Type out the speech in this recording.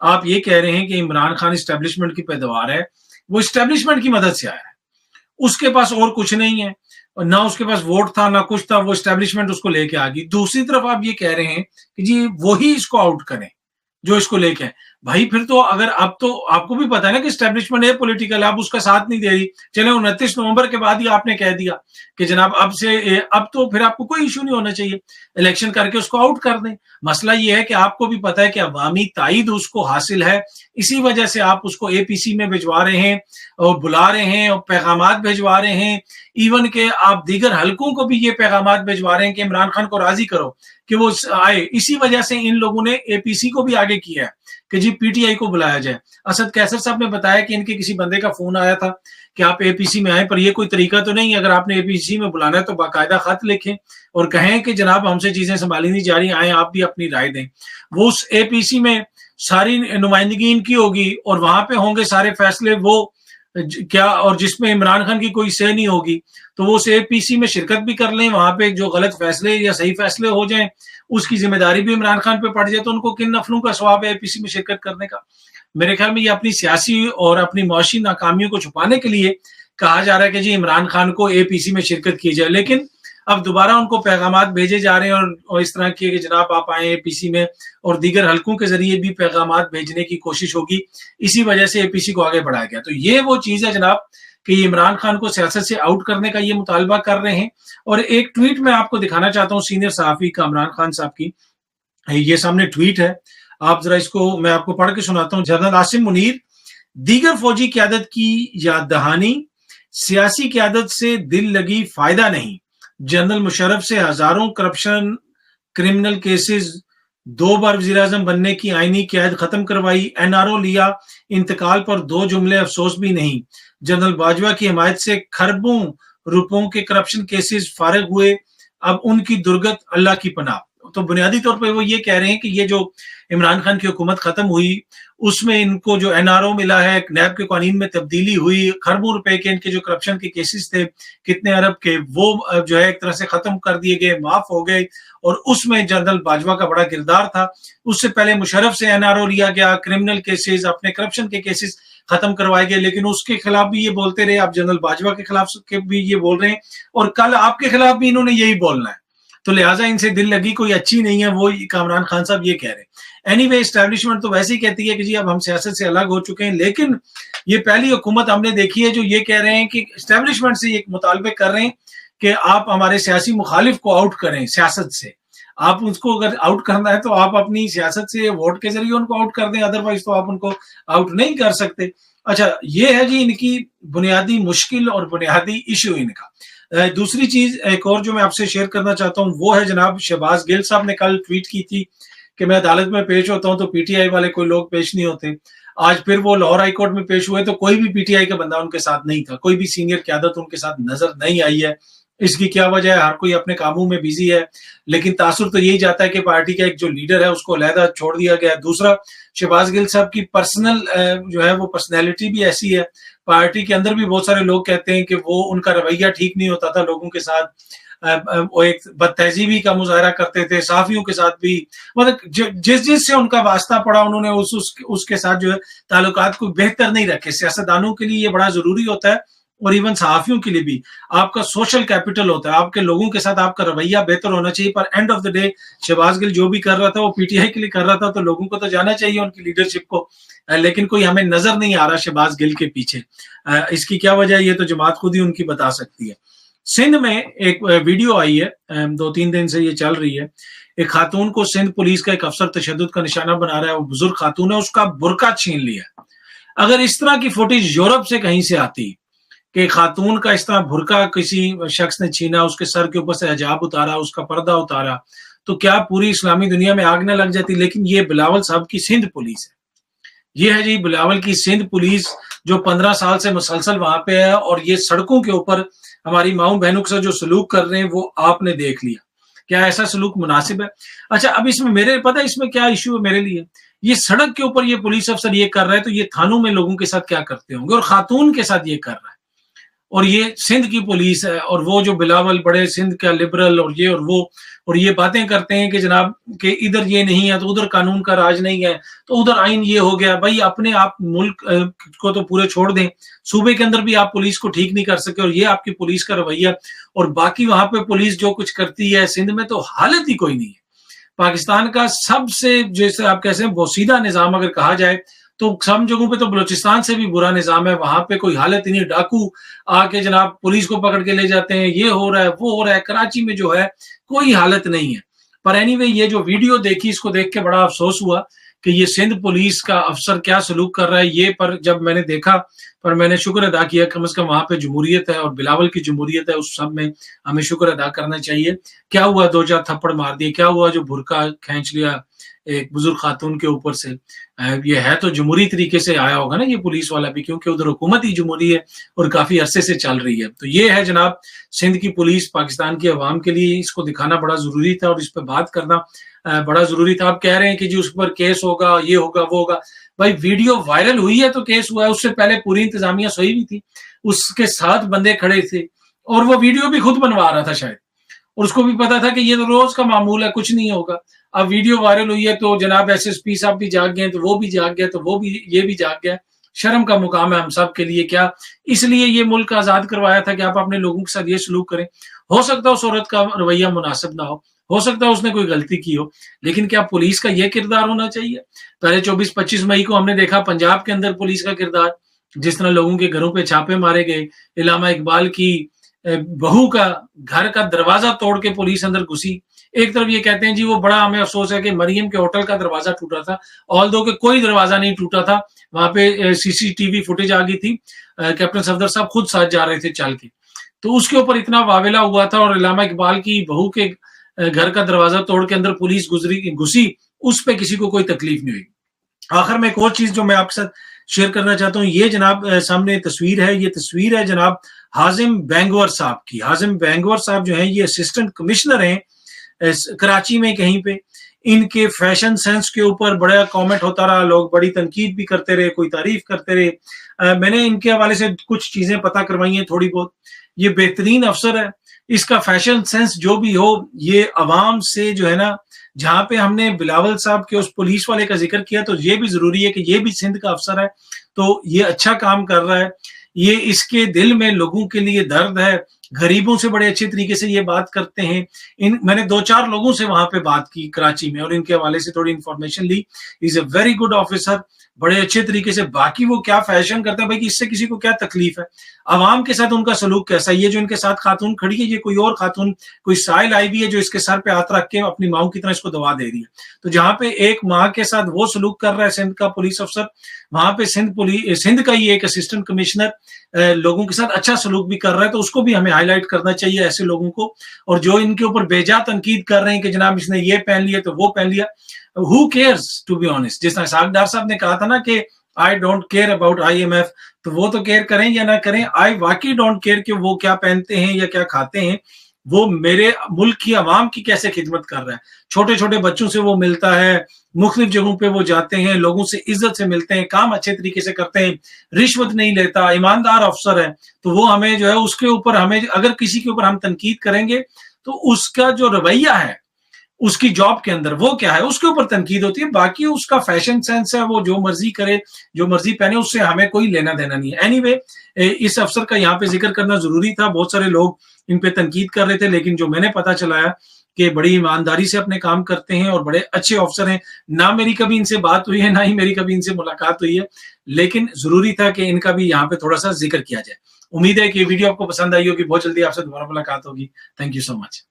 آپ یہ کہہ رہے ہیں کہ عمران خان اسٹیبلشمنٹ کی پیداوار ہے، وہ اسٹیبلشمنٹ کی مدد سے آیا ہے، اس کے پاس اور کچھ نہیں ہے، نہ اس کے پاس ووٹ تھا نہ کچھ تھا، وہ اسٹیبلشمنٹ اس کو لے کے آ گئی۔ دوسری طرف آپ یہ کہہ رہے ہیں کہ جی وہی اس کو آؤٹ کریں جو اس کو لے کے، بھائی پھر تو اگر اب تو آپ کو بھی پتا ہے نا کہ اسٹیبلشمنٹ ہے پولیٹیکل، آپ اس کا ساتھ نہیں دے رہی، چلے 29 نومبر کے بعد ہی آپ نے کہہ دیا کہ جناب اب تو پھر آپ کو کوئی ایشو نہیں ہونا چاہیے، الیکشن کر کے اس کو آؤٹ کر دیں۔ مسئلہ یہ ہے کہ آپ کو بھی پتا ہے کہ عوامی تائید اس کو حاصل ہے، اسی وجہ سے آپ اس کو اے پی سی میں بھجوا رہے ہیں اور بلا رہے ہیں اور پیغامات بھجوا رہے ہیں، ایون کہ آپ دیگر حلقوں کو بھی یہ پیغامات بھجوا رہے ہیں کہ عمران خان کو راضی کرو کہ وہ آئے۔ اسی وجہ سے ان لوگوں نے اے پی سی کو بھی آگے کیا ہے کہ جی پی ٹی آئی کو بلایا جائے۔ اسد کیسر صاحب نے بتایا کہ ان کے کسی بندے کا فون آیا تھا کہ آپ اے پی سی میں آئیں، پر یہ کوئی طریقہ تو نہیں، اگر آپ نے اے پی سی میں بلانا ہے تو باقاعدہ خط لکھیں اور کہیں کہ جناب ہم سے چیزیں سنبھالی نہیں جا رہی، آئیں آپ بھی اپنی رائے دیں۔ وہ اس اے پی سی میں ساری نمائندگی ان کی ہوگی اور وہاں پہ ہوں گے سارے فیصلے وہ کیا، اور جس میں عمران خان کی کوئی سہ نہیں ہوگی، تو وہ اس اے پی سی میں شرکت بھی کر لیں، وہاں پہ جو غلط فیصلے یا صحیح فیصلے ہو جائیں اس کی ذمہ داری بھی عمران خان پہ پڑ جائے، تو ان کو کن نفلوں کا ثواب ہے اے پی سی میں شرکت کرنے کا؟ میرے خیال میں یہ اپنی سیاسی اور اپنی معاشی ناکامیوں کو چھپانے کے لیے کہا جا رہا ہے کہ جی عمران خان کو اے پی سی میں شرکت کی جائے، لیکن اب دوبارہ ان کو پیغامات بھیجے جا رہے ہیں اور اس طرح کی کہ جناب آپ آئیں اے پی سی میں، اور دیگر حلقوں کے ذریعے بھی پیغامات بھیجنے کی کوشش ہوگی، اسی وجہ سے اے پی سی کو آگے بڑھایا گیا۔ تو یہ وہ چیز ہے جناب کہ یہ عمران خان کو سیاست سے آؤٹ کرنے کا یہ مطالبہ کر رہے ہیں۔ اور ایک ٹویٹ میں آپ کو دکھانا چاہتا ہوں سینئر صحافی کا عمران خان صاحب کی، یہ سامنے ٹویٹ ہے، آپ ذرا اس کو میں آپ کو پڑھ کے سناتا ہوں۔ جنرل عاصم منیر: دیگر فوجی قیادت کی یاد دہانی، سیاسی قیادت سے دل لگی فائدہ نہیں، جنرل مشرف سے ہزاروں کرپشن کرمنل کیسز، 2 بار وزیر اعظم بننے کی آئینی قیادت ختم کروائی، این آر او لیا، انتقال پر 2 جملے افسوس بھی نہیں، جنرل باجوہ کی حمایت سے کھربوں روپوں کے کرپشن کیسز فارغ ہوئے، اب ان کی درگت اللہ کی پناہ۔ تو بنیادی طور پہ وہ یہ کہہ رہے ہیں کہ یہ جو عمران خان کی حکومت ختم ہوئی اس میں ان کو جو این آر او ملا ہے، نیب کے قوانین میں تبدیلی ہوئی، کھربوں روپے کے ان کے جو کرپشن کے کیسز تھے کتنے ارب کے، وہ جو ہے ایک طرح سے ختم کر دیے گئے، معاف ہو گئے، اور اس میں جنرل باجوہ کا بڑا کردار تھا۔ اس سے پہلے مشرف سے این آر او لیا گیا، کرمنل کیسز، اپنے کرپشن کے کیسز ختم کروائے گئے، لیکن اس کے خلاف بھی یہ بولتے رہے، آپ جنرل باجوہ کے خلاف بھی یہ بول رہے ہیں، اور کل آپ کے خلاف بھی انہوں نے یہی بولنا ہے، تو لہٰذا ان سے دل لگی کوئی اچھی نہیں ہے، وہ کامران خان صاحب یہ کہہ رہے ہیں۔ اینی وے اسٹیبلشمنٹ تو ویسے ہی کہتی ہے کہ جی اب ہم سیاست سے الگ ہو چکے ہیں، لیکن یہ پہلی حکومت ہم نے دیکھی ہے جو یہ کہہ رہے ہیں کہ اسٹیبلشمنٹ سے یہ مطالبے کر رہے ہیں کہ آپ ہمارے سیاسی مخالف کو آؤٹ کریں سیاست سے۔ آپ اس کو اگر آؤٹ کرنا ہے تو آپ اپنی سیاست سے ووٹ کے ذریعے ان کو آؤٹ کر دیں، ادروائز تو آپ ان کو آؤٹ نہیں کر سکتے۔ اچھا، یہ ہے جی ان کی بنیادی مشکل اور بنیادی ایشو ان کا۔ دوسری چیز ایک اور جو میں آپ سے شیئر کرنا چاہتا ہوں وہ ہے جناب شہباز گل صاحب نے کل ٹویٹ کی تھی کہ میں عدالت میں پیش ہوتا ہوں تو پی ٹی آئی والے کوئی لوگ پیش نہیں ہوتے۔ آج پھر وہ لاہور ہائی کورٹ میں پیش ہوئے تو کوئی بھی پی ٹی آئی کا بندہ ان کے ساتھ نہیں تھا، کوئی بھی سینئر قیادت ان کے ساتھ نظر نہیں آئی ہے۔ اس کی کیا وجہ ہے؟ ہر کوئی اپنے کاموں میں بزی ہے، لیکن تاثر تو یہی جاتا ہے کہ پارٹی کا ایک جو لیڈر ہے اس کو علیحدہ چھوڑ دیا گیا ہے۔ دوسرا، شہباز گل صاحب کی پرسنل جو ہے وہ پرسنالٹی بھی ایسی ہے، پارٹی کے اندر بھی بہت سارے لوگ کہتے ہیں کہ وہ ان کا رویہ ٹھیک نہیں ہوتا تھا لوگوں کے ساتھ، وہ ایک بد تہذیبی کا مظاہرہ کرتے تھے، صحافیوں کے ساتھ بھی، مطلب جس سے ان کا واسطہ پڑا انہوں نے اس کے ساتھ جو ہے تعلقات کو بہتر نہیں رکھے۔ سیاستدانوں کے لیے یہ بڑا ضروری ہوتا ہے، اور ایون صحافیوں کے لیے بھی آپ کا سوشل کیپٹل ہوتا ہے، آپ کے لوگوں کے ساتھ آپ کا رویہ بہتر ہونا چاہیے۔ پر end of the day Shehbaz Gill جو بھی کر رہا تھا وہ پی ٹی آئی کے لیے کر رہا تھا، تو لوگوں کو تو جانا چاہیے ان کی لیڈرشپ کو، لیکن کوئی ہمیں نظر نہیں آ رہا شہباز گل کے پیچھے۔ اس کی کیا وجہ ہے یہ تو جماعت خود ہی ان کی بتا سکتی ہے۔ سندھ میں ایک ویڈیو آئی ہے، 2-3 دن سے یہ چل رہی ہے، ایک خاتون کو سندھ پولیس کا ایک افسر تشدد کا نشانہ بنا رہا ہے، وہ بزرگ خاتون ہے، اس کا برقع چھین لیا۔ اگر اس طرح کی فوٹیج یورپ سے کہیں سے آتی کہ خاتون کا اس طرح برقع کسی شخص نے چھینا، اس کے سر کے اوپر سے حجاب اتارا، اس کا پردہ اتارا، تو کیا پوری اسلامی دنیا میں آگ نہ لگ جاتی؟ لیکن یہ بلاول صاحب کی سندھ پولیس ہے، یہ ہے جی بلاول کی سندھ پولیس جو 15 سال سے مسلسل وہاں پہ ہے، اور یہ سڑکوں کے اوپر ہماری ماؤں بہنوں کے ساتھ جو سلوک کر رہے ہیں وہ آپ نے دیکھ لیا۔ کیا ایسا سلوک مناسب ہے؟ اچھا، اب اس میں میرے پتہ اس میں کیا ایشو ہے میرے لیے، یہ سڑک کے اوپر یہ پولیس افسر یہ کر رہا ہے تو یہ تھانوں میں لوگوں کے ساتھ کیا کرتے ہوں گے، اور خاتون کے ساتھ یہ کر رہا ہے۔ اور یہ سندھ کی پولیس ہے، اور وہ جو بلاول بڑے سندھ کا لبرل اور یہ اور وہ، اور یہ باتیں کرتے ہیں کہ جناب کہ ادھر یہ نہیں ہے تو ادھر قانون کا راج نہیں ہے تو ادھر آئین یہ ہو گیا. بھائی اپنے آپ ملک کو تو پورے چھوڑ دیں، صوبے کے اندر بھی آپ پولیس کو ٹھیک نہیں کر سکے، اور یہ آپ کی پولیس کا رویہ. اور باقی وہاں پہ پولیس جو کچھ کرتی ہے سندھ میں تو حالت ہی کوئی نہیں ہے. پاکستان کا سب سے جیسے آپ کہتے ہیں بوسیدہ نظام اگر کہا جائے تو سب جگہوں پہ تو بلوچستان سے بھی برا نظام ہے. وہاں پہ کوئی حالت ہی نہیں، ڈاکو آ کے جناب پولیس کو پکڑ کے لے جاتے ہیں، یہ ہو رہا ہے وہ ہو رہا ہے. کراچی میں جو ہے کوئی حالت نہیں ہے. پر اینی وے یہ جو ویڈیو دیکھی اس کو دیکھ کے بڑا افسوس ہوا کہ یہ سندھ پولیس کا افسر کیا سلوک کر رہا ہے. یہ پر جب میں نے دیکھا پر میں نے شکر ادا کیا، کم از کم وہاں پہ جمہوریت ہے اور بلاول کی جمہوریت ہے، اس سب میں ہمیں شکر ادا کرنا چاہیے. کیا ہوا، 2-4 تھپڑ مار دیے، کیا ہوا جو برقع کھینچ لیا ایک بزرگ خاتون کے اوپر سے. یہ ہے تو جمہوری طریقے سے آیا ہوگا نا یہ پولیس والا بھی، کیونکہ ادھر حکومت ہی جمہوری ہے اور کافی عرصے سے چل رہی ہے. تو یہ ہے جناب سندھ کی پولیس پاکستان کی عوام کے لیے، اس کو دکھانا بڑا ضروری تھا اور اس پہ بات کرنا بڑا ضروری تھا. آپ کہہ رہے ہیں کہ جی اس پر کیس ہوگا، یہ ہوگا وہ ہوگا. بھائی ویڈیو وائرل ہوئی ہے تو کیس ہوا ہے، اس سے پہلے پوری انتظامیہ سوئی بھی تھی، اس کے 7 بندے کھڑے تھے اور وہ ویڈیو بھی خود بنوا رہا تھا شاید، اور اس کو بھی پتا تھا کہ یہ تو روز کا معمول ہے، کچھ نہیں ہوگا. اب ویڈیو وائرل ہوئی ہے تو جناب ایس ایس پی صاحب بھی جاگ گئے تو وہ بھی جاگ گیا تو وہ بھی یہ بھی جاگ گیا. شرم کا مقام ہے ہم سب کے لیے. کیا اس لیے یہ ملک آزاد کروایا تھا کہ آپ اپنے لوگوں کے ساتھ یہ سلوک کریں؟ ہو سکتا ہے اس عورت کا رویہ مناسب نہ ہو سکتا ہے اس نے کوئی غلطی کی ہو، لیکن کیا پولیس کا یہ کردار ہونا چاہیے؟ پہلے 24-25 مئی کو ہم نے دیکھا پنجاب کے اندر پولیس کا کردار، جس طرح لوگوں کے گھروں پہ چھاپے مارے گئے. علامہ اقبال کی بہو کا گھر کا دروازہ توڑ کے پولیس اندر گھسی. ایک طرف یہ کہتے ہیں جی وہ بڑا ہمیں افسوس ہے کہ مریم کے ہوٹل کا دروازہ ٹوٹا تھا، آلدو کہ کوئی دروازہ نہیں ٹوٹا تھا، وہاں پہ سی سی ٹی وی فوٹیج آ گئی تھی، کیپٹن صفدر صاحب خود ساتھ جا رہے تھے چل کے. تو اس کے اوپر اتنا واویلا ہوا تھا، اور علامہ اقبال کی بہو کے گھر کا دروازہ توڑ کے اندر پولیس گھسی، اس پہ کسی کو کوئی تکلیف نہیں ہوئی. آخر میں ایک اور چیز جو میں آپ کے ساتھ شیئر کرنا چاہتا ہوں، یہ جناب سامنے تصویر ہے، یہ تصویر ہے جناب حازم بینگور صاحب کی. حازم بینگور صاحب جو ہیں یہ اسسٹنٹ کمشنر ہیں کراچی میں کہیں پہ. ان کے فیشن سینس کے اوپر بڑا کامنٹ ہوتا رہا، لوگ بڑی تنقید بھی کرتے رہے، کوئی تعریف کرتے رہے. میں نے ان کے حوالے سے کچھ چیزیں پتہ کروائی ہیں تھوڑی بہت. یہ بہترین افسر ہے، اس کا فیشن سینس جو بھی ہو، یہ عوام سے جو ہے نا، جہاں پہ ہم نے بلاول صاحب کے اس پولیس والے کا ذکر کیا تو یہ بھی ضروری ہے کہ یہ بھی سندھ کا افسر ہے، تو یہ اچھا کام کر رہا ہے. یہ اس کے دل میں لوگوں کے لیے درد ہے، غریبوں سے بڑے اچھے طریقے سے یہ بات کرتے ہیں. میں نے 2-4 لوگوں سے وہاں پہ بات کی کراچی میں اور ان کے حوالے سے تھوڑی انفارمیشن لی. از اے ویری گڈ آفیسر، بڑے اچھے طریقے سے. باقی وہ کیا فیشن کرتے ہیں بھائی کہ اس سے کسی کو کیا تکلیف ہے، عوام کے ساتھ ان کا سلوک کیسا ہے. یہ جو ان کے ساتھ خاتون کھڑی ہے، یہ کوئی اور خاتون، کوئی سائل آئی بھی ہے جو اس کے سر پہ ہاتھ رکھ کے اپنی ماؤں کی طرح اس کو دوا دے رہی ہے. تو جہاں پہ ایک ماں کے ساتھ وہ سلوک کر رہا ہے سندھ کا پولیس افسر، وہاں پہ سندھ کا ہی ایک اسسٹنٹ کمشنر لوگوں کے ساتھ اچھا سلوک بھی کر رہا ہے. تو اس کو بھی ہمیں ہائی لائٹ کرنا چاہیے ایسے لوگوں کو. اور جو ان کے اوپر بیجا تنقید کر رہے ہیں کہ جناب اس نے یہ پہن لیا تو وہ پہن لیا، who cares to be honest. جس طرح اسحاق ڈار صاحب نے کہا تھا نا کہ I don't care about IMF، تو وہ تو کیئر کریں یا نہ کریں، I واقعی ڈونٹ کیئر کہ وہ کیا پہنتے ہیں یا کیا کھاتے ہیں. وہ میرے ملک کی عوام کی کیسے خدمت کر رہا ہے. چھوٹے چھوٹے بچوں سے وہ ملتا ہے، مختلف جگہوں پہ وہ جاتے ہیں، لوگوں سے عزت سے ملتے ہیں، کام اچھے طریقے سے کرتے ہیں، رشوت نہیں لیتا، ایماندار افسر ہے. تو وہ ہمیں جو ہے اس کے اوپر، ہمیں اگر کسی کے اوپر ہم تنقید کریں گے تو اس کا جو رویہ ہے اس کی جاب کے اندر وہ کیا ہے اس کے اوپر تنقید ہوتی ہے. باقی اس کا فیشن سینس ہے، وہ جو مرضی کرے، جو مرضی پہنے، اس سے ہمیں کوئی لینا دینا نہیں ہے. اینی وے اس افسر کا یہاں پہ ذکر کرنا ضروری تھا. بہت سارے لوگ ان پہ تنقید کر رہے تھے، لیکن جو میں نے پتا چلایا کہ بڑی ایمانداری سے اپنے کام کرتے ہیں اور بڑے اچھے افسر ہیں. نہ میری کبھی ان سے بات ہوئی ہے، نہ ہی میری کبھی ان سے ملاقات ہوئی ہے، لیکن ضروری تھا کہ ان کا بھی یہاں پہ تھوڑا سا ذکر کیا جائے. امید ہے کہ یہ ویڈیو آپ کو پسند آئی ہوگی. بہت جلدی آپ سے دوبارہ ملاقات ہوگی. Thank you so much.